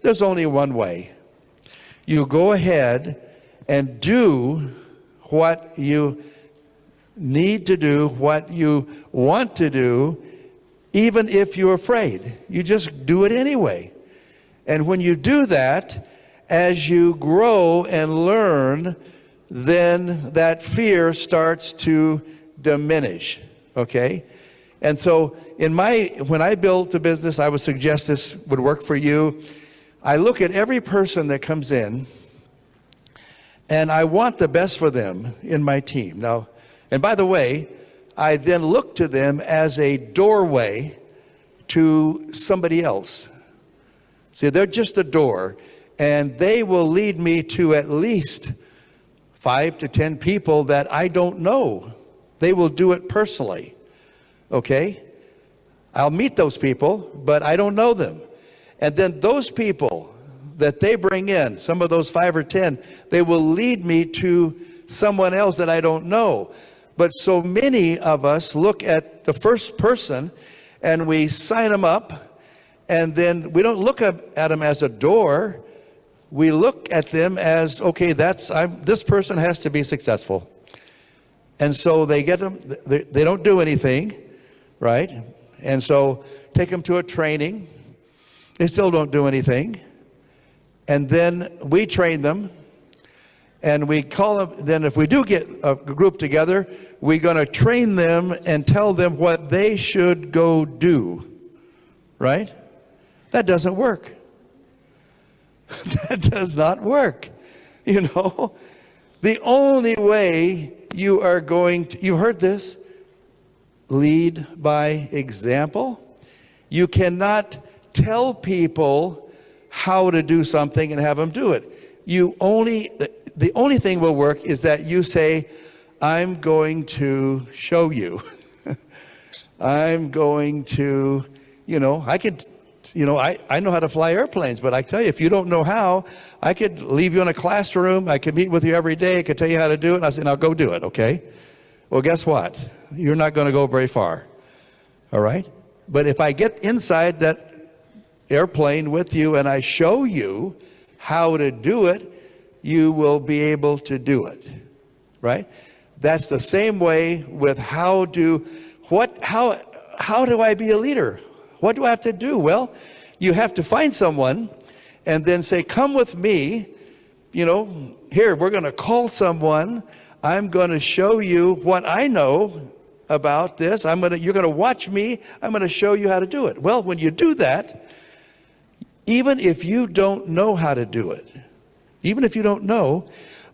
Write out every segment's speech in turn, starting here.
there's only one way. You go ahead and do what you need to do, what you want to do, even if you're afraid. You just do it anyway. And when you do that, as you grow and learn, then that fear starts to diminish, okay? And so when I built a business, I would suggest this would work for you. I look at every person that comes in, and I want the best for them in my team. Now, and by the way, I then look to them as a doorway to somebody else. See, they're just a door, and they will lead me to at least 5 to 10 people that I don't know. They will do it personally, okay? I'll meet those people, but I don't know them. And then those people that they bring in, some of those 5 or 10, they will lead me to someone else that I don't know. But so many of us look at the first person and we sign them up, and then we don't look at them as a door. We look at them as, okay, this person has to be successful. And so they get them, they don't do anything, right? And so take them to a training. They still don't do anything. And then we train them, and we call them, then if we do get a group together, we're going to train them and tell them what they should go do, right? That doesn't work. That does not work, you know. The only way you are going to, you heard this, lead by example. You cannot tell people how to do something and have them do it. The only thing will work is that you say, I'm going to show you. I'm going to, I know how to fly airplanes, but I tell you, if you don't know how, I could leave you in a classroom, I could meet with you every day, I could tell you how to do it, and I say, now go do it, okay? Well, guess what? You're not going to go very far, all right? But if I get inside that airplane with you and I show you how to do it, you will be able to do it, right? That's the same way with how do I be a leader? What do I have to do? Well, you have to find someone and then say, come with me, here, we're going to call someone. I'm going to show you what I know about this. You're going to watch me. I'm going to show you how to do it. Well, when you do that, even if you don't know how to do it, even if you don't know,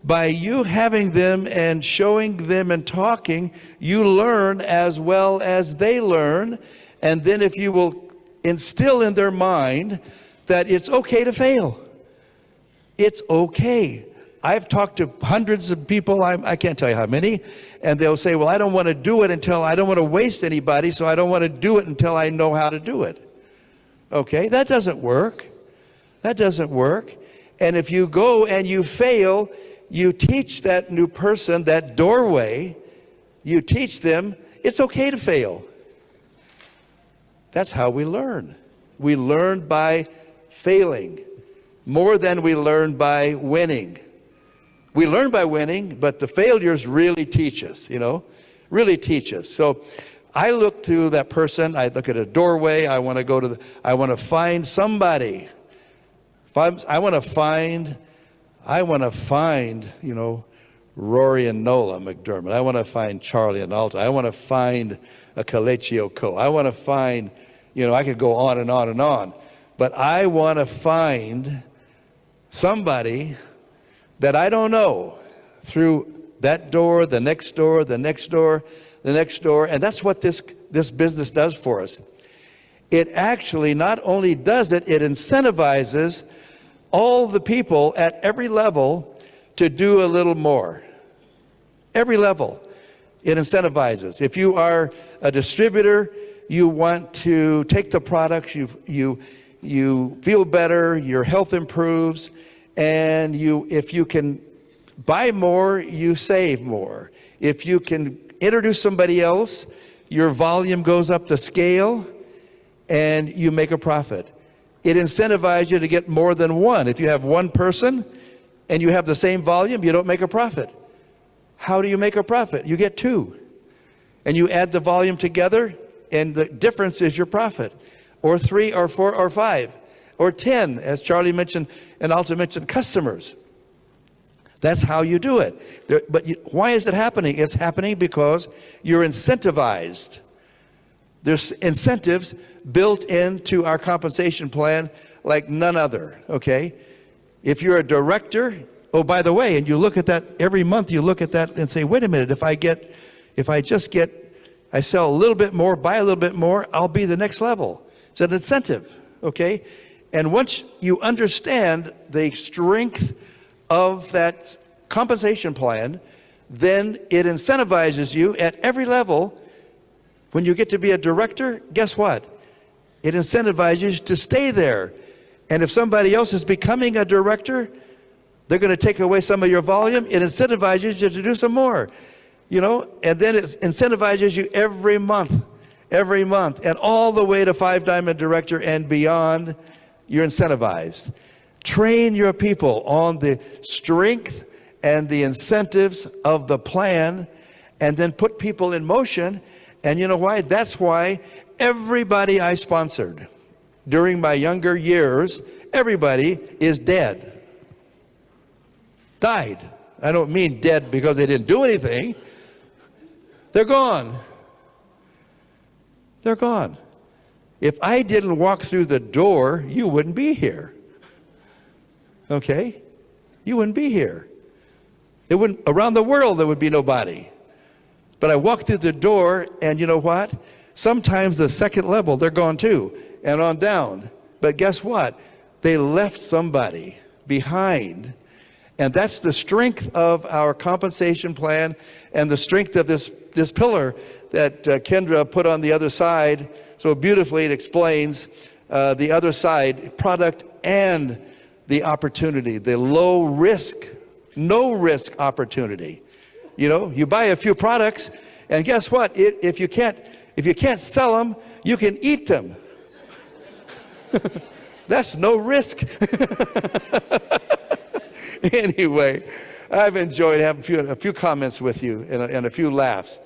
by you having them and showing them and talking, you learn as well as they learn. And then if you will instill in their mind that it's okay to fail. It's okay. I've talked to hundreds of people, I can't tell you how many, and they'll say, well, I don't want to do it I don't want to waste anybody, so I don't want to do it until I know how to do it. Okay, that doesn't work. That doesn't work. And if you go and you fail, you teach that new person, that doorway, you teach them it's okay to fail. That's how we learn. We learn by failing more than we learn by winning. We learn by winning, but the failures really teach us, really teach us. So I look to that person, I look at a doorway, I want to find somebody. I want to find, Rory and Nola McDermott. I want to find Charlie and Alta. I want to find a Kelechi Oko. I want to find, I could go on and on and on. But I want to find somebody that I don't know through that door, the next door, the next door, the next door. And that's what this business does for us. It actually not only does it, it incentivizes all the people at every level to do a little more. Every level, it incentivizes. If you are a distributor, you want to take the products, you feel better, your health improves, and if you can buy more, you save more. If you can introduce somebody else, your volume goes up the scale, and you make a profit. it incentivizes you to get more than one. If you have one person and you have the same volume, you don't make a profit. How do you make a profit? You get two. And you add the volume together, and the difference is your profit. Or 3 or 4 or 5 or 10, as Charlie mentioned and Alta mentioned, customers. That's how you do it. Why is it happening? It's happening because you're incentivized. There's incentives built into our compensation plan like none other, okay? If you're a director, oh, by the way, and you look at that every month, you look at that and say, wait a minute, if I sell a little bit more, buy a little bit more, I'll be the next level. It's an incentive, okay? And once you understand the strength of that compensation plan, then it incentivizes you at every level. When you get to be a director, guess what? It incentivizes you to stay there. And if somebody else is becoming a director, they're going to take away some of your volume. It incentivizes you to do some more, you know, and then it incentivizes you every month, and all the way to 5-diamond director and beyond. You're incentivized. Train your people on the strength and the incentives of the plan, and then put people in motion. And you know why? That's why everybody I sponsored during my younger years, everybody is dead. Died. I don't mean dead because they didn't do anything. They're gone. They're gone. If I didn't walk through the door, you wouldn't be here. Okay? You wouldn't be here. It wouldn't, around the world there would be nobody. But I walked through the door, and you know what? Sometimes the second level, they're gone too, and on down. But guess what? They left somebody behind. And that's the strength of our compensation plan, and the strength of this pillar that Kendra put on the other side. So beautifully it explains the other side, product and the opportunity, the low risk, no risk opportunity. You know, you buy a few products, and guess what? If you can't sell them, you can eat them. That's no risk. Anyway, I've enjoyed having a few comments with you and a few laughs.